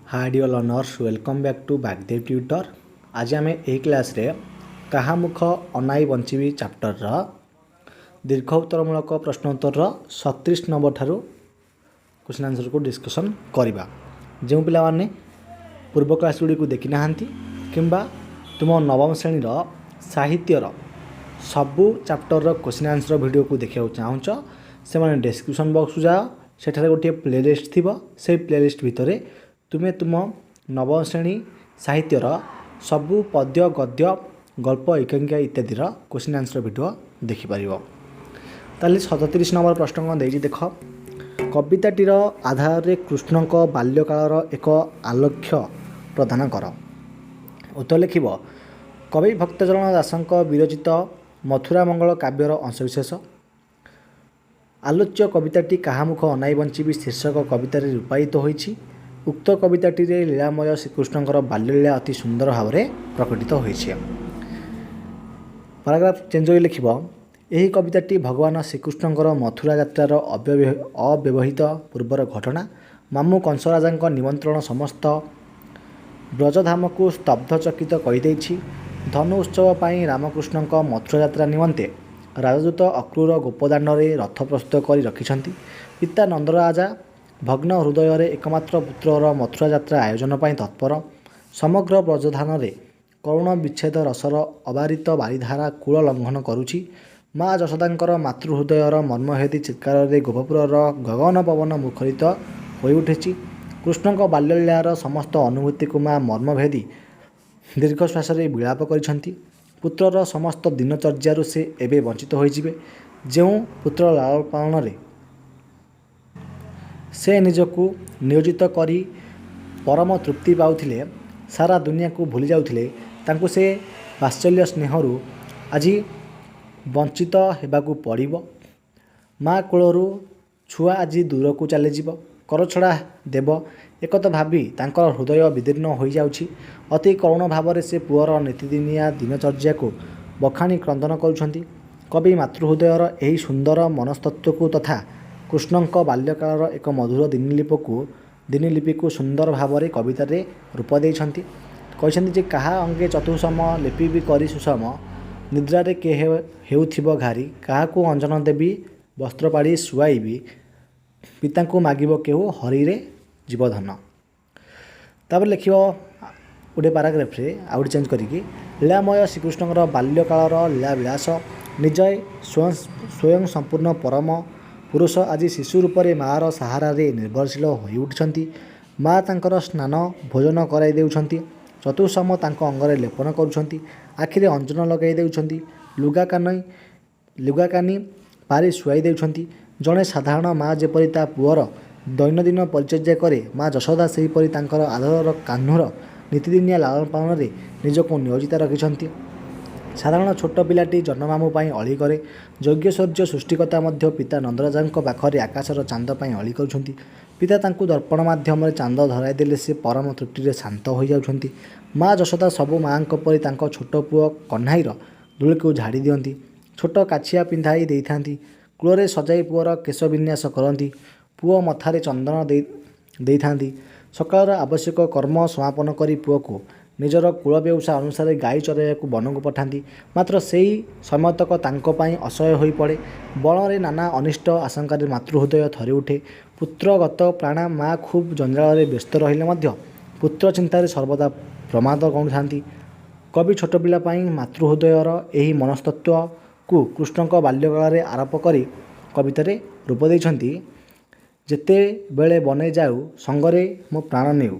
Hi dear learners welcome back to Bagdev tutor. आज आम यही क्लास रे कहा मुख अनाई बंचीबी चैप्टर दीर्घ उत्तरमूलक प्रश्नोत्तर 37 नंबर ठारू क्वेश्चन आंसर को डिस्कसन करवा। जो पिलाने पूर्व क्लास गुड़ी को देखी ना किंबा तुम नवम श्रेणी साहित्यर सबू चैप्टर क्वेश्चन आंसर वीडियो को देखा चाहूँच से डिस्क्रिप्शन बॉक्स को जाओ, सेठारे गोटे प्लेलिस्ट थी से प्लेलिस्ट भितर तुमे तुम नवम श्रेणी साहित्यर सबू पद्य गद्य गल्प एकांकिका इत्यादिर क्वेश्चन आंसर वीडियो देखिपर। ताली 37 नंबर प्रश्न कौन देख कविताटीर आधार रे कृष्ण बाल्यकालर एक आलोक्य प्रदान कर। उत्तर लिख कवि भक्तचरण दासक विरचित मथुरा मंगल काव्यर अंशविशेष। आलोच्य कविताटी कहामुख अनाई बंचीबी शीर्षक कवितार रूपायित होईछि। उक्त कविताटी लीलामय श्रीकृष्णकर बाल्यलीला अति सुंदर भाव में प्रकटित होईछि। पैराग्राफ चेंज हो लिख यही कविताटी भगवान श्रीकृष्णकर मथुरा यात्रार अव्यवहित पूर्वर घटना। मामू कंसराजा निमंत्रण समस्त ब्रजधाम को स्तब्धचकित करदेछि। धनु उत्सव पर रामकृष्ण मथुरा यात्रा निमंते राजदूत अक्रूर गोपदाण्ड रथ प्रस्तुत कर रखिछन्ति। पिता नंदराजा भग्न हृदय एकमात्र पुत्रर मथुरा यात्रा आयोजन पर तत्पर। समग्र ब्रजधान करुण विच्छेद रसर अबारित बारिधारा कूल लंघन करुछि। माँ यशोदांकर मातृहृदयर मर्मभेदी चित्कार गोपपुरर गगन पवन मुखरित हो उठिछि। कृष्ण बाल्यलीलार समस्त अनुभूति को माँ मर्मभेदी दीर्घश्वास विलाप करिछन्ति। पुत्रर समस्त दिनचर्यारु से एबे वंचित होइजिबे। जो पुत्र लालन पालन से निजको नियोजित करी परम तृप्ति पाउथिले, सारा दुनिया को भूली जाउथिले, तांको से वात्सल्य स्नेहरु आज वंचित हेबाकू पड़िबो। माँ कोलरू छुआ आज दूर को चली जीव करछड़ा देव एकत भावी तांकर हृदय विदीर्ण हो जाउछि। अति करुण भाव से पुअर नीतिदिनिया दिनचर्या को बखाणी क्रंदन करुछन्ति। कवि मातृहृदयर एही सुंदर मनस्तत्व को तथा कृष्णଙ୍କ बाल्यकालर एक मधुर दिनलिपि को सुंदर भाव में कवितार रूप देइछन्ति। कहते जे कहा अंगे चतुसम लिपि भी करी सुषम निद्रारे के हेउथिब घारी कहा को अंजन देवी वस्त्र पाड़ी शुआईबी पिता को मागिब केहू हरिरे जीवधन। तापर लिख गोटे पाराग्राफ रे आउट चेंज करिकी लीलामय श्रीकृष्णकर बाल्यकालर लीला विलास निज स्वयं संपूर्ण परम पुरुष आज शिशु रूप में माँ सहारा निर्भरशील हो उठिछन्ति। माँ तांकर स्नान भोजन कराई देउछन्ति। चतुसम तांको अंगरे लेपन करुछन्ति। आखिरे अंजन लगाई देउछन्ति। लुगा कानी पारी शुआई देउछन्ति। जड़े साधारण माँ जेपरी ता पुअर दैनंदिन परिचर्या करे, माँ यशोदा सेहीपरि तांकर आदर कान्हूर नीतिदिनिया लालन पालन में निजको नियोजित रखिछन्ति। साधारण छोट पिलाटी जन्ममामू अली करे। यज्ञशौर्य सृष्टिकर्ता मध्य पिता नंदराजा पाखरे आकाशर चांद अली करुछन्ति। पिता तांकु दर्पण माध्यम चांद धराई देले से परम तृप्ति शांत हो जाउछन्ति। माँ यशोदा सबु माँ परि तांको छोट पुओ कन्हाईर धूल को झाड़ी दियंती। छोट काछिया पिंधाई देइथांती। कूଳରେ सजाई पुअर केश विन्यास करती। पुओ मथारे चंदन देइथांती। सकाळर आवश्यक कर्म समापन करी पुओ को निजर कूल व्यवसाय अनुसार गाई चराइବାକୁ वन को पठाती। मात्र सेही समय तक तांको पाई असह्य हो पड़े। बण नाना अनिष्ट आशंकार मातृहृदय थरी उठे। पुत्रगत प्राणा माँ खूब जंजाल व्यस्त रहिले पुत्र चिंतार सर्वदा प्रमाद गणुथांती। कवि छोट पिला मातृहृदयर एही मनस्तत्व को कृष्ण बाल्यकाल आरोप करी कवितार रूप देइछन्ति। जेते बेले बने जाऊ संगरे मो प्राण नेउ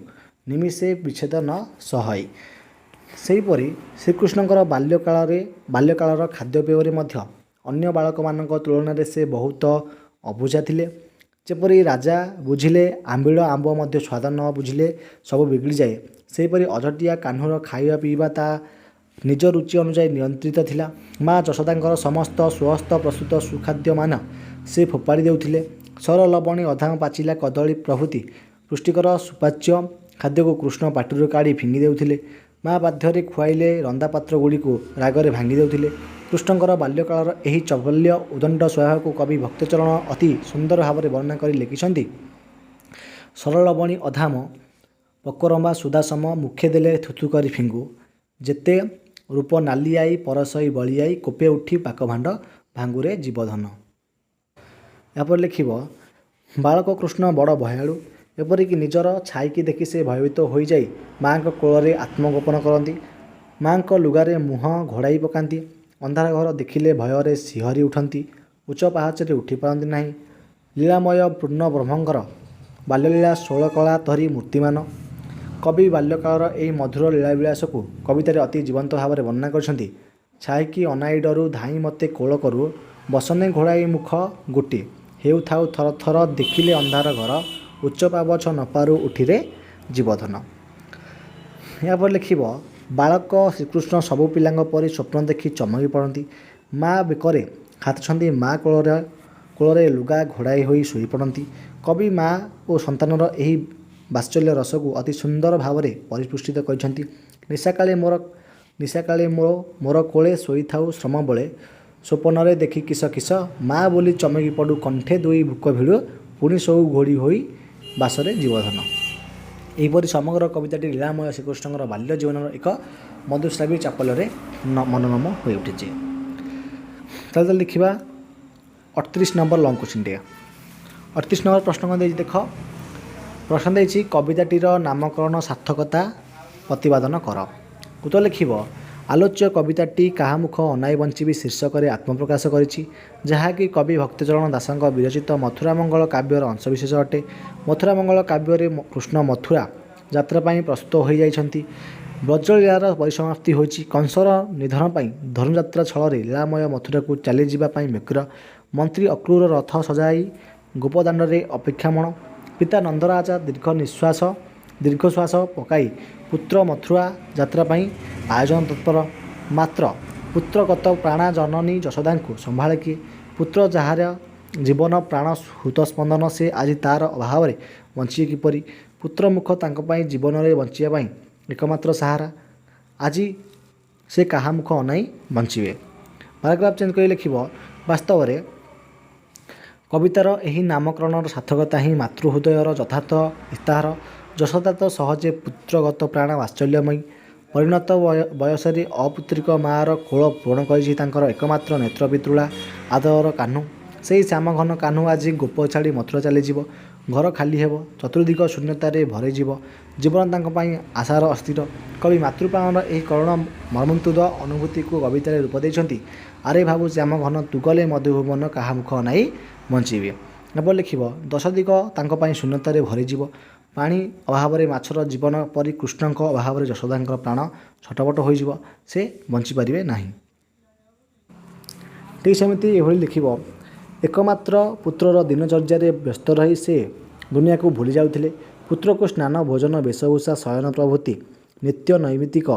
निमिषे विच्छेद न सहाय। सेहीपरि श्रीकृष्णकर बाल्यकालर खाद्यपेय अन्य बालक मानक तुलन से बहुत अबुझा थिले। जेपरि राजा बुझिले आंबिल आंब मध्य स्वाद न बुझिले सब बिगड़ी जाए, सेहीपरि अझटिया कान्हूर खाଇବା पीवा ता निज रुचि अनुसार नियंत्रित थिला। माँ यशोदांकर समस्त स्वहस्त प्रस्तुत सुखाद्य मान से फोपाड़ी देउथिले। सर लवणी अधाम पाचिला कदली प्रभृति पुष्टिकर सुपाच्य खाद्य को कृष्ण पाटिरू काढ़ी फिंगी देउथिले। माँ बाध्यरे खुआइले रंदा पात्र गुड़ी को रागरे भांगी देउथिले। कृष्णकर बाल्यकालर एही चपल्य उदंड स्वभाव को कवि भक्तचरण अति सुंदर भाव में वर्णना कर लिखिछन्ति। सरल बणी अधाम ପକରମ୍ବା ସୁଦାସମ ମୁଖେ ଦେଲେ ଥୁଥୁ କରି ଫିଙ୍ଗୁ ଯେତେ ରୂପ ନାଲିଆଇ ପରସଇ ବଳିଆଇ କୋପେ ଉଠି ପାକ ଭାଣ୍ଡ ଭାଙ୍ଗୁରେ ଜୀବଧନ। ଏହାପରେ ଲେଖିବ ବାଳକ କୃଷ୍ଣ ବଡ଼ ଭୟାଳୁ ଏପରିକି ନିଜର ଛାଇକି ଦେଖି ସେ ଭୟଭୀତ ହୋଇଯାଇ ମାଆଙ୍କ କୋଳରେ ଆତ୍ମଗୋପନ କରନ୍ତି। ମାଆଙ୍କ ଲୁଗାରେ ମୁହଁ ଘୋଡ଼ାଇ ପକାନ୍ତି। ଅନ୍ଧାର ଘର ଦେଖିଲେ ଭୟରେ ଶିହରି ଉଠନ୍ତି। ଉଚ୍ଚ ପାହାଚରେ ଉଠିପାରନ୍ତି ନାହିଁ। ଲୀଳାମୟ ପୂର୍ଣ୍ଣ ବ୍ରହ୍ମଙ୍କର ବାଲ୍ୟଲୀଳା 16 କଳା ଧରି ମୂର୍ତ୍ତିମାନ। କବି ବାଲ୍ୟକାଳର ଏହି ମଧୁର ଲୀଳାବିଳାସକୁ କବିତାରେ ଅତି ଜୀବନ୍ତ ଭାବରେ ବର୍ଣ୍ଣନା କରିଛନ୍ତି। ଛାଇକି ଅନାଇ ଡରୁ ଧାଇଁ ମୋତେ କୋଳ କରୁ ବସନେ ଘୋଡ଼ାଇ ମୁଖ ଗୋଟି ହେଉଥାଉ ଥର ଥର ଦେଖିଲେ ଅନ୍ଧାର ଘର ଉଚ୍ଚ ପାବଛ ନପାରୁ ଉଠିରେ ଜୀବଧନ। ଏହାପରେ ଲେଖିବ ବାଳକ ଶ୍ରୀକୃଷ୍ଣ ସବୁ ପିଲାଙ୍କ ପରି ସ୍ୱପ୍ନ ଦେଖି ଚମକି ପଡ଼ନ୍ତି। ମା ବେକରେ ହାତଛନ୍ତି ମା କୋଳରେ ଲୁଗା ଘୋଡ଼ାଇ ହୋଇ ଶୋଇପଡ଼ନ୍ତି। କବି ମା ଓ ସନ୍ତାନର ଏହି ବାତ୍ସଲ୍ୟ ରସକୁ ଅତି ସୁନ୍ଦର ଭାବରେ ପରିପୁଷ୍ଟିତ କରିଛନ୍ତି। ନିଶାକାଳେ ମୋର କୋଳେ ଶୋଇଥାଉ ଶ୍ରମ ବଳେ ସ୍ୱପନରେ ଦେଖି କିସ କିସ ମା ବୋଲି ଚମକି ପଡ଼ୁ କଣ୍ଠେ ଦୁଇ ବୁକ ଭିଡ଼ୁ ପୁଣି ଶୋଉ ଘୋଡ଼ି ହୋଇ ବାସରେ ଜୀବଧନ। ଏହିପରି ସମଗ୍ର କବିତାଟି ଲୀଳାମୟ ଶ୍ରୀକୃଷ୍ଣଙ୍କର ବାଲ୍ୟ ଜୀବନର ଏକ ମଧୁସ୍ରାବୀ ଚାପଲ୍ୟରେ ମନୋରମ ହୋଇ ଉଠିଛି। ତାହେଲେ ଦେଖିବା 38 ନମ୍ବର ଲଙ୍ଗ କୋଶ୍ଚିନ୍ଟିଏ। 38 ନମ୍ବର ପ୍ରଶ୍ନ କ'ଣ ଦେଇଛି ଦେଖ। ପ୍ରଶ୍ନ ଦେଇଛି କବିତାଟିର ନାମକରଣ ସାର୍ଥକତା ପ୍ରତିପାଦନ କର। ଉତ୍ତର ଲେଖିବ ଆଲୋଚ୍ୟ କବିତାଟି କାହା ମୁଖ ଅନାଇ ବଞ୍ଚିବି ଶୀର୍ଷକରେ ଆତ୍ମପ୍ରକାଶ କରିଛି, ଯାହାକି କବି ଭକ୍ତଚରଣ ଦାସଙ୍କ ବିରଚିତ ମଥୁରାମଙ୍ଗଳ କାବ୍ୟର ଅଂଶବିଶେଷ ଅଟେ। ମଥୁରାମଙ୍ଗଳ କାବ୍ୟରେ କୃଷ୍ଣ ମଥୁରା ଯାତ୍ରା ପାଇଁ ପ୍ରସ୍ତୁତ ହୋଇଯାଇଛନ୍ତି। ବ୍ରଜଲୀଳାର ପରିସମାପ୍ତି ହୋଇଛି। କଂସର ନିଧନ ପାଇଁ ଧନୁଯାତ୍ରା ଛଳରେ ଲୀଳାମୟ ମଥୁରାକୁ ଚାଲିଯିବା ପାଇଁ ବ୍ୟଗ୍ର। ମନ୍ତ୍ରୀ ଅକ୍ରୂର ରଥ ସଜାଇ ଗୋପଦାଣ୍ଡରେ ଅପେକ୍ଷାମଣ। ପିତା ନନ୍ଦରାଜା ଦୀର୍ଘଶ୍ୱାସ ପକାଇ ପୁତ୍ର ମଥୁରା ଯାତ୍ରା ପାଇଁ ଆୟୋଜନ ତତ୍ପର। ମାତ୍ର ପୁତ୍ରଗତ ପ୍ରାଣା ଜନନୀ ଯଶୋଦାଙ୍କୁ ସମ୍ଭାଳେ କିଏ? ପୁତ୍ର ଯାହାର ଜୀବନ ପ୍ରାଣ ହୃତସ୍ପନ୍ଦନ ସେ ଆଜି ତାର ଅଭାବରେ ବଞ୍ଚିବେ କିପରି? ପୁତ୍ରମୁଖ ତାଙ୍କ ପାଇଁ ଜୀବନରେ ବଞ୍ଚିବା ପାଇଁ ଏକମାତ୍ର ସାହାରା। ଆଜି ସେ କାହା ମୁଖ ଅନାଇ ବଞ୍ଚିବେ? ପାରାଗ୍ରାଫ ଚେଞ୍ଜ କରି ଲେଖିବ ବାସ୍ତବରେ କବିତାର ଏହି ନାମକରଣର ସାର୍ଥକତା ହିଁ ମାତୃହୃଦୟର ଯଥାର୍ଥ ଇସ୍ତାହାର। ଯଶୋଦା ତ ସହଜେ ପୁତ୍ରଗତ ପ୍ରାଣ ବାତ୍ସଲ୍ୟମୟୀ। ପରିଣତ ବୟସରେ ଅପୁତ୍ରିକ ମାଆର କୋଳ ପୂରଣ କରିଛି ତାଙ୍କର ଏକମାତ୍ର ନେତ୍ରପିତୃଳା ଆଦରର କାହ୍ନୁ। ସେହି ଶ୍ୟାମଘନ କାହ୍ନୁ ଆଜି ଗୋପ ଛାଡ଼ି ମଥୁରା ଚାଲିଯିବ। ଘର ଖାଲି ହେବ। ଚତୁର୍ଦ୍ଦିଗ ଶୂନ୍ୟତାରେ ଭରିଯିବ। ଜୀବନ ତାଙ୍କ ପାଇଁ ଆଶାର ଅସ୍ଥିର। କବି ମାତୃପ୍ରାଣର ଏହି କରୁଣ ମର୍ମନ୍ତୁଦ ଅନୁଭୂତିକୁ କବିତାରେ ରୂପ ଦେଇଛନ୍ତି। ଆରେ ଭାବୁ ଶ୍ୟାମଘନ ତୁ ଗଲେ ମଧୁଭୁବନ କାହା ମୁଖ ଅନାଇ ବଞ୍ଚିବେ। ଏପରି ଲେଖିବ ଦଶଦିଗ ତାଙ୍କ ପାଇଁ ଶୂନ୍ୟତାରେ ଭରିଯିବ। ପାଣି ଅଭାବରେ ମାଛର ଜୀବନ ପରି କୃଷ୍ଣଙ୍କ ଅଭାବରେ ଯଶୋଦାଙ୍କର ପ୍ରାଣ ଛଟପଟ ହୋଇଯିବ। ସେ ବଞ୍ଚିପାରିବେ ନାହିଁ। ଠିକ୍ ସେମିତି ଏଭଳି ଲେଖିବ ଏକମାତ୍ର ପୁତ୍ରର ଦିନଚର୍ଯ୍ୟାରେ ବ୍ୟସ୍ତ ରହି ସେ ଦୁନିଆକୁ ଭୁଲି ଯାଉଥିଲେ। ପୁତ୍ରକୁ ସ୍ନାନ ଭୋଜନ ବେଶଭୂଷା ଶୟନ ପ୍ରଭୃତି ନିତ୍ୟ ନୈମିତ୍ତିକ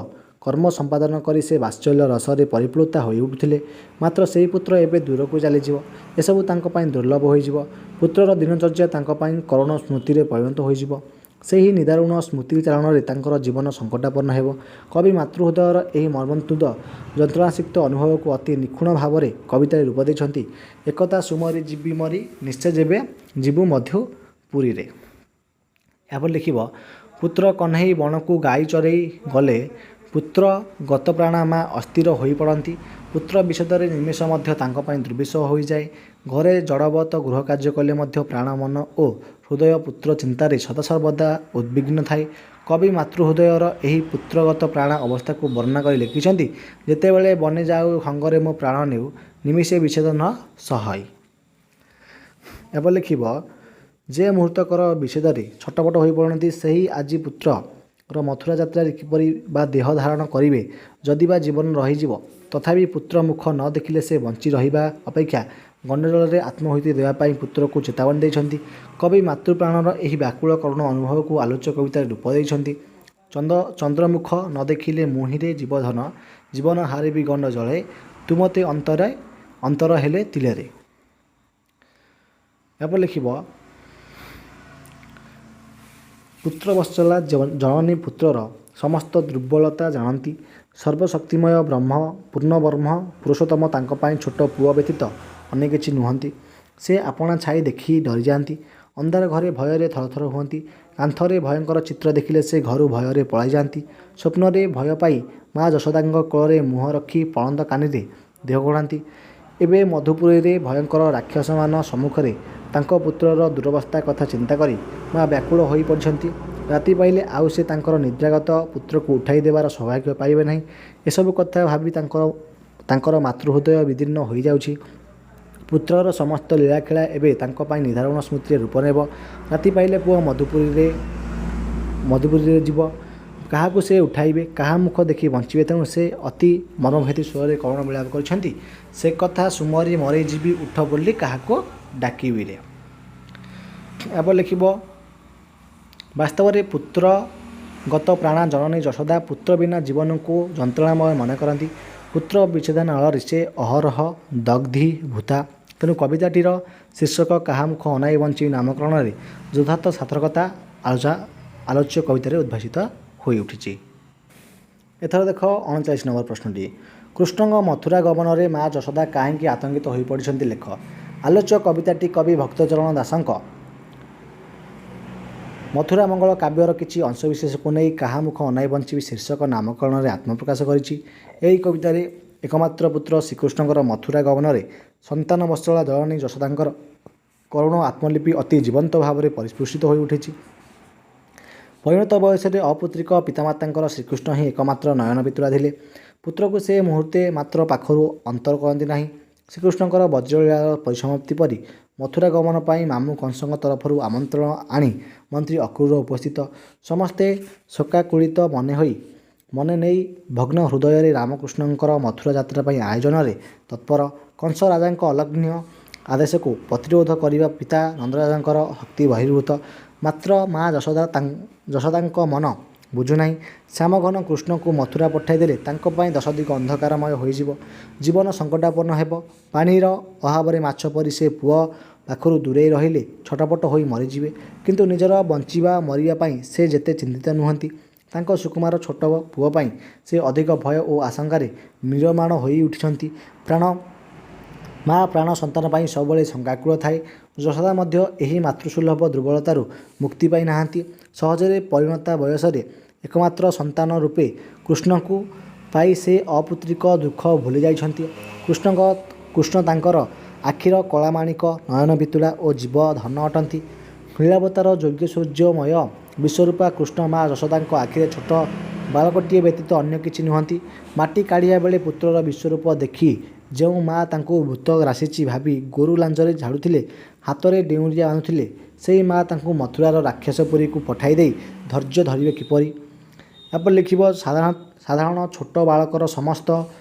କର୍ମ ସମ୍ପାଦନ କରି ସେ ବାତ୍ସଲ୍ୟ ରସରେ ପରିପ୍ଲୁତା ହୋଇ ଉଠୁଥିଲେ। ମାତ୍ର ସେହି ପୁତ୍ର ଏବେ ଦୂରକୁ ଚାଲିଯିବ। ଏସବୁ ତାଙ୍କ ପାଇଁ ଦୁର୍ଲଭ ହୋଇଯିବ। ପୁତ୍ରର ଦିନଚର୍ଯ୍ୟା ତାଙ୍କ ପାଇଁ କରୁଣ ସ୍ମୃତିରେ ପରିଣତ ହୋଇଯିବ। ସେହି ନିଦାରୁଣ ସ୍ମୃତି ଚାଳନାରେ ତାଙ୍କର ଜୀବନ ସଙ୍କଟାପନ୍ନ ହେବ। କବି ମାତୃହୃଦୟର ଏହି ମର୍ମନ୍ତୁଦ ଯନ୍ତ୍ରଣାସିକ୍ତ ଅନୁଭବକୁ ଅତି ନିଖୁଣ ଭାବରେ କବିତାରେ ରୂପ ଦେଇଛନ୍ତି। ଏକତା ସୁମରି ଯିବି ମରି ନିଶ୍ଚୟ ଯେବେ ଯିବୁ ମଧୁପୁରୀରେ। ଏହାପରେ ଲେଖିବ ପୁତ୍ର କହ୍ନେଇ ବଣକୁ ଗାଈ ଚରେଇ ଗଲେ ପୁତ୍ର ଗତପ୍ରାଣା ମା ଅସ୍ଥିର ହୋଇପଡ଼ନ୍ତି। ପୁତ୍ର ବିଷୋଦରେ ନିମେଷ ମଧ୍ୟ ତାଙ୍କ ପାଇଁ ଦୁର୍ବିଷହ ହୋଇଯାଏ। ଘରେ ଜଡ଼ବତ ଗୃହ କାର୍ଯ୍ୟ କଲେ ମଧ୍ୟ ପ୍ରାଣ ମନ ଓ ହୃଦୟ ପୁତ୍ର ଚିନ୍ତାରେ ସଦାସର୍ବଦା ଉଦ୍ବିଗ୍ନ ଥାଏ। କବି ମାତୃହୃଦୟର ଏହି ପୁତ୍ରଗତ ପ୍ରାଣ ଅବସ୍ଥାକୁ ବର୍ଣ୍ଣନା କରି ଲେଖିଛନ୍ତି ଯେତେବେଳେ ବନେ ଯାଉ ସଙ୍ଗରେ ମୋ ପ୍ରାଣ ନେଉ ନିମିଷେ ବିଚ୍ଛେଦ ନ ସହଇ। ଏପରେ ଲେଖିବ ଯେ ମୁହୂର୍ତ୍ତକର ବିଚ୍ଛେଦରେ ଛଟପଟ ହୋଇପଡ଼ନ୍ତି ସେହି ଆଜି ପୁତ୍ରର ମଥୁରା ଯାତ୍ରାରେ କିପରି ବା ଦେହ ଧାରଣ କରିବେ? ଯଦି ବା ଜୀବନ ରହିଯିବ ତଥାପି ପୁତ୍ର ମୁଖ ନ ଦେଖିଲେ ସେ ବଞ୍ଚି ରହିବା ଅପେକ୍ଷା ଗଣ୍ଡଜଳରେ ଆତ୍ମାହୁତି ଦେବା ପାଇଁ ପୁତ୍ରକୁ ଚେତାବନୀ ଦେଇଛନ୍ତି। କବି ମାତୃପ୍ରାଣର ଏହି ବ୍ୟାକୁଳ କରୁଣ ଅନୁଭବକୁ ଆଲୋଚ୍ୟ କବିତାରେ ରୂପ ଦେଇଛନ୍ତି। ଚନ୍ଦ୍ରମୁଖ ନ ଦେଖିଲେ ମୁହିଁରେ ଜୀବଧନ ଜୀବନ ହାରିବି ଗଣ୍ଡ ଜଳେ ତୁ ମୋତେ ଅନ୍ତର ହେଲେ ତିଳରେ। ଏହାପରେ ଲେଖିବ ପୁତ୍ରବତ୍ସଲା ଜନନୀ ପୁତ୍ରର ସମସ୍ତ ଦୁର୍ବଳତା ଜାଣନ୍ତି। ସର୍ବଶକ୍ତିମୟ ବ୍ରହ୍ମ ପୂର୍ଣ୍ଣବ୍ରହ୍ମ ପୁରୁଷୋତ୍ତମ ତାଙ୍କ ପାଇଁ ଛୋଟ ପୁଅ ବ୍ୟତୀତ ଅନ୍ୟ କିଛି ନୁହନ୍ତି। ସେ ଆପଣା ଛାଇ ଦେଖି ଡରିଯାଆନ୍ତି। ଅନ୍ଧାର ଘରେ ଭୟରେ ଥରଥର ହୁଅନ୍ତି। କାନ୍ଥରେ ଭୟଙ୍କର ଚିତ୍ର ଦେଖିଲେ ସେ ଘରୁ ଭୟରେ ପଳାଇ ଯାଆନ୍ତି। ସ୍ୱପ୍ନରେ ଭୟ ପାଇ ମା ଯଶୋଦାଙ୍କ କୋଳରେ ମୁହଁ ରଖି ପଣତ କାନିରେ ଦେହ ଘୋଡ଼ାନ୍ତି। ଏବେ ମଧୁପୁରୀରେ ଭୟଙ୍କର ରାକ୍ଷସମାନ ସମ୍ମୁଖରେ ତାଙ୍କ ପୁତ୍ରର ଦୁରବସ୍ଥା କଥା ଚିନ୍ତା କରି ମା ବ୍ୟାକୁଳ ହୋଇ ପଡ଼ିଛନ୍ତି। ରାତି ପାଇଲେ ଆଉ ସେ ତାଙ୍କର ନିଦ୍ରାଗତ ପୁତ୍ରକୁ ଉଠାଇ ଦେବାର ସୌଭାଗ୍ୟ ପାଇବେ ନାହିଁ। ଏସବୁ କଥା ଭାବି ତାଙ୍କର ମାତୃହୃଦୟ ବିଦୀର୍ଣ୍ଣ ହୋଇଯାଉଛି। ପୁତ୍ରର ସମସ୍ତ ଲୀଳାଖେଳା ଏବେ ତାଙ୍କ ପାଇଁ ନିଧାରୁଣ ସ୍ମୃତିରେ ରୂପ ନେବ। ରାତି ପାଇଲେ ପୁଅ ମଧୁପୁରୀରେ ଯିବ। କାହାକୁ ସେ ଉଠାଇବେ, କାହା ମୁଖ ଦେଖି ବଞ୍ଚିବେ? ତେଣୁ ସେ ଅତି ମର୍ମଭେଦୀ ସ୍ୱରରେ କଣ ବିଳାପ କରିଛନ୍ତି? ସେ କଥା ସୁମରି ମରେଇ ଯିବି ଉଠ ବୋଲି କାହାକୁ ଡାକିବିରେ। ଏବେ ଲେଖିବ ବାସ୍ତବରେ ପୁତ୍ରଗତ ପ୍ରାଣା ଜନନୀ ଯଶୋଦା ପୁତ୍ର ବିନା ଜୀବନକୁ ଯନ୍ତ୍ରଣାମୟ ମନେ କରନ୍ତି। ପୁତ୍ର ବିଚ୍ଛେଦନ ଆଳରେ ସେ ଅହରହ ଦଗ୍ଧୀଭୂତା। ତେଣୁ କବିତାଟିର ଶୀର୍ଷକ କାହା ମୁଖ ଅନାଇ ବଞ୍ଚିବି ନାମକରଣରେ ଯଥାର୍ଥ ସାର୍ଥକତା ଆଲୋଚ୍ୟ କବିତାରେ ଉଦ୍ଭାସିତ ହୋଇଉଠିଛି। ଏଥର ଦେଖ 39 ନମ୍ବର ପ୍ରଶ୍ନଟି। କୃଷ୍ଣଙ୍କ ମଥୁରା ଗମନରେ ମା ଯଶୋଦା କାହିଁକି ଆତଙ୍କିତ ହୋଇପଡ଼ିଛନ୍ତି ଲେଖ। ଆଲୋଚ୍ୟ କବିତାଟି କବି ଭକ୍ତଚରଣ ଦାସଙ୍କ ମଥୁରା ମଙ୍ଗଳ କାବ୍ୟର କିଛି ଅଂଶବିଶେଷକୁ ନେଇ କାହା ମୁଖ ଅନାଇ ବଞ୍ଚିବି ଶୀର୍ଷକ ନାମକରଣରେ ଆତ୍ମପ୍ରକାଶ କରିଛି। ଏହି କବିତାରେ ଏକମାତ୍ର ପୁତ୍ର ଶ୍ରୀକୃଷ୍ଣଙ୍କର ମଥୁରା ଗମନରେ ସନ୍ତାନ ବତ୍ସଳା ଜନନୀ ଯଶୋଦାଙ୍କର କରୁଣ ଆତ୍ମଲିପି ଅତି ଜୀବନ୍ତ ଭାବରେ ପରିସ୍ଫୁଟିତ ହୋଇଉଠିଛି। ପରିଣତ ବୟସରେ ଅପୁତ୍ରିକ ପିତାମାତାଙ୍କର ଶ୍ରୀକୃଷ୍ଣ ହିଁ ଏକମାତ୍ର ନୟନ ପିତୁଳା ଥିଲେ। ପୁତ୍ରକୁ ସେ ମୁହୂର୍ତ୍ତେ ମାତ୍ର ପାଖରୁ ଅନ୍ତର କରନ୍ତି ନାହିଁ। ଶ୍ରୀକୃଷ୍ଣଙ୍କର ବଜ୍ରଲୀଳାର ପରିସମାପ୍ତି ପରି ମଥୁରା ଗମନ ପାଇଁ ମାମୁଁ କଂସଙ୍କ ତରଫରୁ ଆମନ୍ତ୍ରଣ ଆଣି ମନ୍ତ୍ରୀ ଅକ୍ରୂର ଉପସ୍ଥିତ। ସମସ୍ତେ ଶୋକାକୁଳିତ ମନେ ନେଇ ଭଗ୍ନ ହୃଦୟରେ ରାମକୃଷ୍ଣଙ୍କର ମଥୁରା ଯାତ୍ରା ପାଇଁ ଆୟୋଜନରେ ତତ୍ପର। କଂସ ରାଜାଙ୍କ ଅଲଗ୍ନ ଆଦେଶକୁ ପ୍ରତିରୋଧ କରିବା ପିତା ନନ୍ଦରାଜାଙ୍କର ଶକ୍ତି ବହିର୍ଭୂତ। ମାତ୍ର ମା ଯଶୋଦାଙ୍କ ମନ ବୁଝୁନାହିଁ। ଶ୍ୟାମଘନ କୃଷ୍ଣଙ୍କୁ ମଥୁରା ପଠାଇ ଦେଲେ ତାଙ୍କ ପାଇଁ ଦଶଦିଗ ଅନ୍ଧକାରମୟ ହୋଇଯିବ। ଜୀବନ ସଙ୍କଟାପନ୍ନ ହେବ। ପାଣିର ଅଭାବରେ ମାଛ ପରି ସେ ପୁଅ ପାଖରୁ ଦୂରେଇ ରହିଲେ ଛଟପଟ ହୋଇ ମରିଯିବେ। କିନ୍ତୁ ନିଜର ବଞ୍ଚିବା ମରିବା ପାଇଁ ସେ ଯେତେ ଚିନ୍ତିତ ନୁହନ୍ତି, ତାଙ୍କ ସୁକୁମାର ଛୋଟ ପୁଅ ପାଇଁ ସେ ଅଧିକ ଭୟ ଓ ଆଶଙ୍କାରେ ମ୍ରିୟମାଣ ହୋଇ ଉଠିଛନ୍ତି। ମା ପ୍ରାଣ ସନ୍ତାନ ପାଇଁ ସବୁବେଳେ ଶଙ୍କାକୁଳ ଥାଏ। ଯଶୋଦା ମଧ୍ୟ ଏହି ମାତୃସୁଲଭ ଦୁର୍ବଳତାରୁ ମୁକ୍ତି ପାଇ ନାହାନ୍ତି। ସହଜରେ ପରିଣତା ବୟସରେ ଏକମାତ୍ର ସନ୍ତାନ ରୂପେ କୃଷ୍ଣଙ୍କୁ ପାଇ ସେ ଅପୁତ୍ରିକ ଦୁଃଖ ଭୁଲି ଯାଇଛନ୍ତି। କୃଷ୍ଣ ତାଙ୍କର ଆଖିର କଳାମାଣିକ, ନୟନ ପିତୁଳା ଓ ଜୀବ ଧନ ଅଟନ୍ତି। ଲୀଳାବତାର ଯୋଗ୍ୟସୂର୍ଯ୍ୟମୟ ବିଶ୍ୱରୂପା କୃଷ୍ଣ ମା ଯଶୋଦାଙ୍କ ଆଖିରେ ଛୋଟ ବାଳକଟିଏ ବ୍ୟତୀତ ଅନ୍ୟ କିଛି ନୁହନ୍ତି। ମାଟି କାଢ଼ିବା ବେଳେ ପୁତ୍ରର ବିଶ୍ୱରୂପ ଦେଖି ଯେଉଁ ମା ତାଙ୍କୁ ଭୂତ ଗ୍ରାସିଛି ଭାବି ଗୋରୁ ଲାଞ୍ଜରେ ଝାଡ଼ୁଥିଲେ, ହାତରେ ଡେଉଁରିଆ ବାନ୍ଧୁଥିଲେ, ସେହି ମା ତାଙ୍କୁ ମଥୁରାର ରାକ୍ଷସପୁରୀକୁ ପଠାଇ ଦେଇ ଧୈର୍ଯ୍ୟ ଧରିବେ କିପରି? ଏପରି ଲେଖିବ ସାଧାରଣ ଛୋଟ ବାଳକର ସମସ୍ତ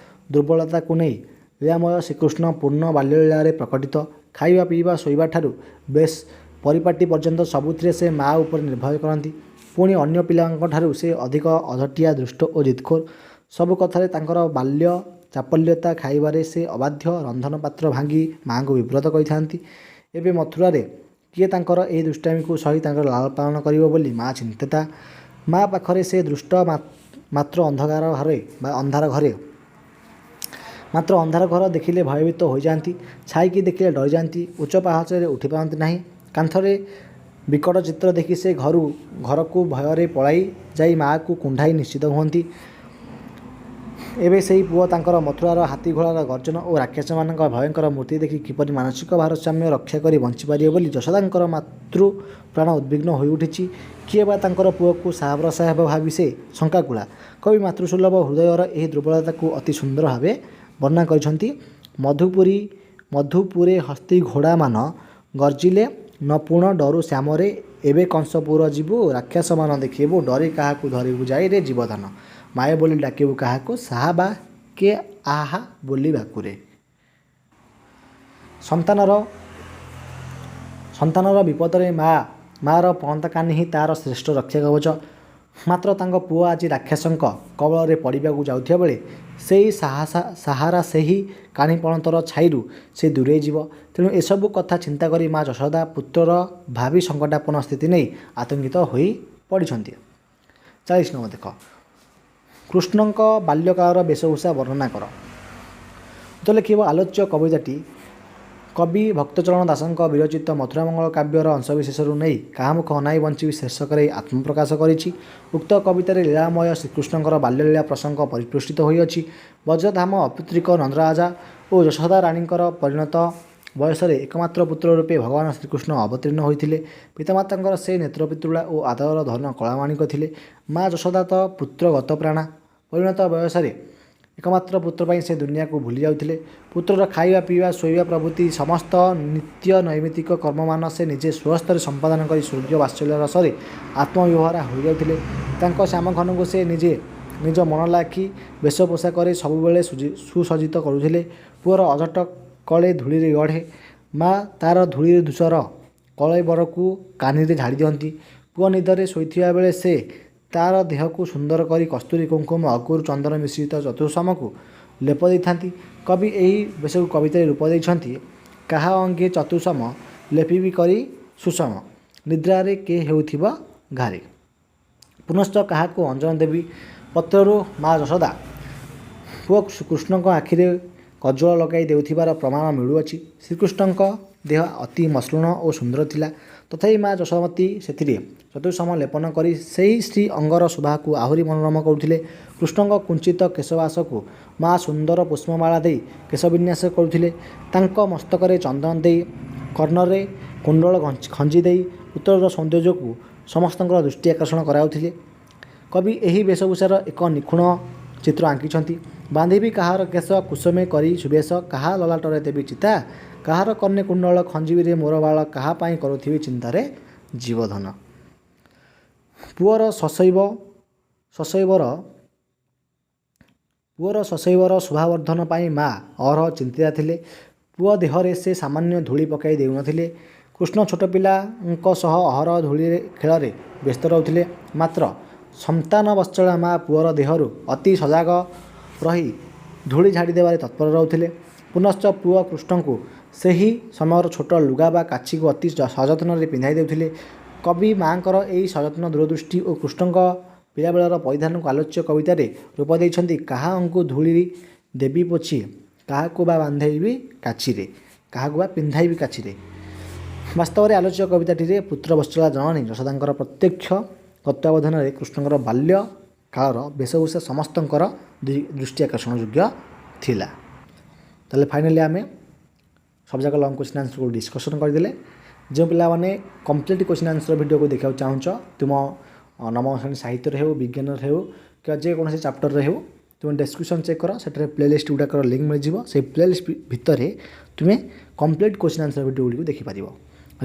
ଦୁର୍ବଳତାକୁ ନେଇ ଲୀଳାମୟ ଶ୍ରୀକୃଷ୍ଣ ପୂର୍ଣ୍ଣ ବାଲ୍ୟଲୀଳାରେ ପ୍ରକଟିତ। ଖାଇବା ପିଇବା ଶୋଇବା ଠାରୁ ବେଶ୍ ପରିପାଟି ପର୍ଯ୍ୟନ୍ତ ସବୁଥିରେ ସେ ମା ଉପରେ ନିର୍ଭର କରନ୍ତି। ପୁଣି ଅନ୍ୟ ପିଲାଙ୍କଠାରୁ ସେ ଅଧିକ ଅଝଟିଆ, ଦୁଷ୍ଟ ଓ ଜିଦଖୋର। ସବୁ କଥାରେ ତାଙ୍କର ବାଲ୍ୟ ଚାପଲ୍ୟତା, ଖାଇବାରେ ସେ ଅବାଧ୍ୟ, ରନ୍ଧନ ପାତ୍ର ଭାଙ୍ଗି ମା'ଙ୍କୁ ବିବ୍ରତ କରିଥାନ୍ତି। ଏବେ ମଥୁରାରେ କିଏ ତାଙ୍କର ଏହି ଦୁଷ୍ଟାମିକୁ ସହି ତାଙ୍କର ଲାଳନ ପାଳନ କରିବ ବୋଲି ମା ଚିନ୍ତିତା। ମା ପାଖରେ ସେ ଦୃଷ୍ଟ ମାତ୍ର ଅନ୍ଧାର ଘର ଦେଖିଲେ ଭୟଭୀତ ହୋଇଯାଆନ୍ତି। ଛାଇକି ଦେଖିଲେ ଡରିଯାଆନ୍ତି। ଉଚ୍ଚ ପାହାଚରେ ଉଠି ପାରନ୍ତି ନାହିଁ। କାନ୍ଥରେ ବିକଟ ଚିତ୍ର ଦେଖି ସେ ଘରକୁ ଭୟରେ ପଳାଇ ଯାଇ ମା'କୁ କୁଣ୍ଢାଇ ନିଶ୍ଚିତ ହୁଅନ୍ତି। ଏବେ ସେହି ପୁଅ ତାଙ୍କର ମଥୁରାର ହାତୀଘୋଡ଼ାର ଗର୍ଜନ ଓ ରାକ୍ଷସମାନଙ୍କ ଭୟଙ୍କର ମୂର୍ତ୍ତି ଦେଖି କିପରି ମାନସିକ ଭାରସାମ୍ୟ ରକ୍ଷା କରି ବଞ୍ଚିପାରିବ ବୋଲି ଯଶୋଦାଙ୍କର ମାତୃପ୍ରାଣ ଉଦ୍ବିଗ୍ନ ହୋଇଉଠିଛି। କିଏ ବା ତାଙ୍କର ପୁଅକୁ ସାହାଭରସା ହେବ ଭାବି ସେ ଶଙ୍କାକୁଳା। କବି ମାତୃସୁଲଭ ହୃଦୟର ଏହି ଦୁର୍ବଳତାକୁ ଅତି ସୁନ୍ଦର ଭାବେ ବର୍ଣ୍ଣନା କରିଛନ୍ତି। ମଧୁପୁରେ ହସ୍ତୀ ଘୋଡ଼ାମାନ ଗର୍ଜିଲେ ନପୁଣ ଡରୁ ଶ୍ୟାମରେ ଏବେ କଂସପୁର ଯିବୁ ରାକ୍ଷସମାନ ଦେଖିବୁ ଡରି କାହାକୁ ଧରିବୁ ଯାଇ ରେ ଜୀବଧନ ମାଏ ବୋଲି ଡାକିବୁ କାହାକୁ ସାହା ବା କେ ଆହା ବୋଲି ବାକୁରେ। ସନ୍ତାନର ବିପଦରେ ମା'ର ପଣତା କାନି ହିଁ ତା'ର ଶ୍ରେଷ୍ଠ ରକ୍ଷା କବଚ। ମାତ୍ର ତାଙ୍କ ପୁଅ ଆଜି ରାକ୍ଷସଙ୍କ କବଳରେ ପଡ଼ିବାକୁ ଯାଉଥିବା ବେଳେ ସେହି ସାହାରା ସେହି କାନି ପଣତର ଛାଇରୁ ସେ ଦୂରେଇ ଯିବ। ତେଣୁ ଏସବୁ କଥା ଚିନ୍ତା କରି ମା ଯଶୋଦା ପୁତ୍ରର ଭାବି ସଙ୍କଟାପନ୍ନ ସ୍ଥିତି ନେଇ ଆତଙ୍କିତ ହୋଇ ପଡ଼ିଛନ୍ତି। 40 ନମ୍ବର ଦେଖ। କୃଷ୍ଣଙ୍କ ବାଲ୍ୟକାଳର ବେଶଭୂଷା ବର୍ଣ୍ଣନା କର। ତ ଲେଖିବ ଆଲୋଚ୍ୟ କବିତାଟି କବି ଭକ୍ତଚରଣ ଦାସଙ୍କ ବିରଚିତ ମଥୁରାମଙ୍ଗଳ କାବ୍ୟର ଅଂଶବିଶେଷରୁ ନେଇ କାହା ମୁଖ ଅନାଇ ବଞ୍ଚିବି ଶୀର୍ଷକରେ ଏହି ଆତ୍ମପ୍ରକାଶ କରିଛି। ଉକ୍ତ କବିତାରେ ଲୀଳାମୟ ଶ୍ରୀକୃଷ୍ଣଙ୍କର ବାଲ୍ୟଲୀଳା ପ୍ରସଙ୍ଗ ପରିପୃଷ୍ଠିତ ହୋଇଅଛି। ବ୍ରଜଧାମ ଅପୁତ୍ରିକ ନନ୍ଦରାଜା ଓ ଯଶୋଦା ରାଣୀଙ୍କର ପରିଣତ ବୟସରେ ଏକମାତ୍ର ପୁତ୍ର ରୂପେ ଭଗବାନ ଶ୍ରୀକୃଷ୍ଣ ଅବତୀର୍ଣ୍ଣ ହୋଇଥିଲେ। ପିତାମାତାଙ୍କର ସେ ନେତ୍ରପିତୁଳା ଓ ଆଦରର ଧନ କଳାମାଣିକ ଥିଲେ। ମା ଯଶୋଦା ତ ପୁତ୍ର ଗତପ୍ରାଣା। ପରିଣତ ବୟସରେ ଏକମାତ୍ର ପୁତ୍ର ପାଇଁ ସେ ଦୁନିଆକୁ ଭୁଲି ଯାଉଥିଲେ। ପୁତ୍ରର ଖାଇବା ପିଇବା ଶୋଇବା ପ୍ରଭୃତି ସମସ୍ତ ନିତ୍ୟ ନୈମିତ୍ତିକ କର୍ମମାନ ସେ ନିଜେ ସ୍ୱହସ୍ତରେ ସମ୍ପାଦନ କରି ସ୍ୱର୍ଗୀୟ ବାତ୍ସଲ୍ୟ ରସରେ ଆତ୍ମବିଭୋରା ହୋଇଯାଉଥିଲେ। ତାଙ୍କ ଶ୍ୟାମଘନକୁ ସେ ନିଜେ ନିଜ ମନ ଲାଖି ବେଶପୋଷାକରେ ସବୁବେଳେ ସୁସଜ୍ଜିତ କରୁଥିଲେ। ପୁଅର ଅଝଟ କଳେ ଧୂଳିରେ ଗଢ଼େ। ମା ତା'ର ଧୂଳିରେ ଧୂସର କଳେବରକୁ କାନିରେ ଝାଡ଼ି ଦିଅନ୍ତି। ପୁଅ ନିଦରେ ଶୋଇଥିବା ବେଳେ ସେ ତା'ର ଦେହକୁ ସୁନ୍ଦର କରି କସ୍ତୁରୀ କୁଙ୍କୁମ ଅଗୁରୁ ଚନ୍ଦନ ମିଶ୍ରିତ ଚତୁଃସମକୁ ଲେପ ଦେଇଥାନ୍ତି। କବି ଏହି ବେଶକୁ କବିତାରେ ରୂପ ଦେଇଛନ୍ତି। କାହା ଅଙ୍ଗେ ଚତୁଃସମ ଲେପିବି କରି ସୁଷମ ନିଦ୍ରାରେ କେ ହେଉଥିବ ଘାରେ। ପୁନଶ୍ଚ କାହାକୁ ଅଞ୍ଜନ ଦେବି ପତ୍ରରୁ ମା ଯଶୋଦା ପୁଅ କୃଷ୍ଣଙ୍କ ଆଖିରେ କଜ୍ଜଳ ଲଗାଇ ଦେଉଥିବାର ପ୍ରମାଣ ମିଳୁଅଛି। ଶ୍ରୀକୃଷ୍ଣଙ୍କ ଦେହ ଅତି ମସୃଣ ଓ ସୁନ୍ଦର ଥିଲା। ତଥାପି ମା ଯଶୋମତୀ ସେଥିରେ ଚତୁଃସମ ଲେପନ କରି ସେହି ଶ୍ରୀ ଅଙ୍ଗର ଶୋଭାକୁ ଆହୁରି ମନୋରମ କରୁଥିଲେ। କୃଷ୍ଣଙ୍କ କୁଞ୍ଚିତ କେଶବାସକୁ ମା ସୁନ୍ଦର ପୁଷ୍ପମାଳା ଦେଇ କେଶବିନ୍ୟାସ କରୁଥିଲେ। ତାଙ୍କ ମସ୍ତକରେ ଚନ୍ଦନ ଦେଇ କର୍ଣ୍ଣରେ କୁଣ୍ଡଳ ଖଞ୍ଜି ଦେଇ ପୁତ୍ରର ସୌନ୍ଦର୍ଯ୍ୟକୁ ସମସ୍ତଙ୍କର ଦୃଷ୍ଟି ଆକର୍ଷଣ କରାଉଥିଲେ। କବି ଏହି ବେଶଭୂଷାର ଏକ ନିଖୁଣ ଚିତ୍ର ଆଙ୍କିଛନ୍ତି। ବାନ୍ଧିବି କାହାର କେଶ କୁସୁମେ କରି ସୁବେଶ କାହା ଲଲାଟରେ ଦେବି ଚିତା କାହାର କର୍ଣ୍ଣେ କୁଣ୍ଡଳ ଖଞ୍ଜିବିରେ ମୋର ବାଳ କାହା ପାଇଁ କରୁଥିବି ଚିନ୍ତାରେ ଜୀବଧନ। ପୁଅର ଶୈଶବର ଶୋଭାବର୍ଦ୍ଧନ ପାଇଁ ମା ଅହରହ ଚିନ୍ତିତା ଥିଲେ। ପୁଅ ଦେହରେ ସେ ସାମାନ୍ୟ ଧୂଳି ପକାଇ ଦେଉନଥିଲେ। କୃଷ୍ଣ ଛୋଟ ପିଲାଙ୍କ ସହ ଅହରହ ଧୂଳି ଖେଳରେ ବ୍ୟସ୍ତ ରହୁଥିଲେ। ମାତ୍ର ସନ୍ତାନବତ୍ସଳା ମା ପୁଅର ଦେହରୁ ଅତି ସଜାଗ ରହି ଧୂଳି ଝାଡ଼ି ଦେବାରେ ତତ୍ପର ରହୁଥିଲେ। ପୁନଶ୍ଚ ପୁଅ କୃଷ୍ଣଙ୍କୁ ସେହି ସମୟର ଛୋଟ ଲୁଗା ବା କାଛିକୁ ଅତି ସଯତ୍ନରେ ପିନ୍ଧାଇ ଦେଉଥିଲେ। କବି ମାଙ୍କର ଏହି ସଯତ୍ନ ଦୂରଦୃଷ୍ଟି ଓ କୃଷ୍ଣଙ୍କ ପିଲାବେଳର ପରିଧାନକୁ ଆଲୋଚ୍ୟ କବିତାରେ ରୂପ ଦେଇଛନ୍ତି। କାହା ଅଙ୍କୁ ଧୂଳି ଦେବି ପୋଛି କାହାକୁ ବା ବାନ୍ଧେଇବି କାଛିରେ କାହାକୁ ବା ପିନ୍ଧାଇବି କାଛିରେ। ବାସ୍ତବରେ ଆଲୋଚ୍ୟ କବିତାଟିରେ ପୁତ୍ରବତ୍ସଳା ଜନନୀ ଯଶୋଦାଙ୍କର ପ୍ରତ୍ୟକ୍ଷ ତତ୍ତ୍ୱାବଧାନରେ କୃଷ୍ଣଙ୍କର ବାଲ୍ୟ କାଳର ବେଶଭୂଷା ସମସ୍ତଙ୍କର ଦୃଷ୍ଟି ଆକର୍ଷଣ ଯୋଗ୍ୟ ଥିଲା। ତାହେଲେ ଫାଇନାଲି ଆମେ ସବୁଯାକ ଲଙ୍ଗ୍ କ୍ୱେଶ୍ଚିନ୍ ଆନ୍ସର୍କୁ ଡିସ୍କସନ୍ କରିଦେଲେ। ଯେଉଁ ପିଲାମାନେ କମ୍ପ୍ଲିଟ୍ କ୍ୱେଶ୍ଚିନ୍ ଆନ୍ସର୍ ଭିଡ଼ିଓକୁ ଦେଖିବାକୁ ଚାହୁଁଛ ତୁମ ନବମ ଶ୍ରେଣୀ ସାହିତ୍ୟରେ ହେଉ ବିଜ୍ଞାନରେ ହେଉ କିମ୍ବା ଯେକୌଣସି ଚାପ୍ଟରରେ ହେଉ ତୁମେ ଡେସ୍କ୍ରିପ୍ସନ୍ ଚେକ୍ କର। ସେଠାରେ ପ୍ଲେଲିଷ୍ଟ ଗୁଡ଼ାକର ଲିଙ୍କ୍ ମିଳିଯିବ। ସେହି ପ୍ଲେଲିଷ୍ଟ ଭିତରେ ତୁମେ କମ୍ପ୍ଲିଟ୍ କ୍ୱେଶ୍ଚିନ୍ ଆନ୍ସର୍ ଭିଡ଼ିଓ ଗୁଡ଼ିକୁ ଦେଖିପାରିବ।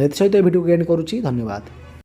ଏଥିସହିତ ଏ ଭିଡ଼ିଓକୁ ଏଣ୍ଡ୍ କରୁଛି। ଧନ୍ୟବାଦ।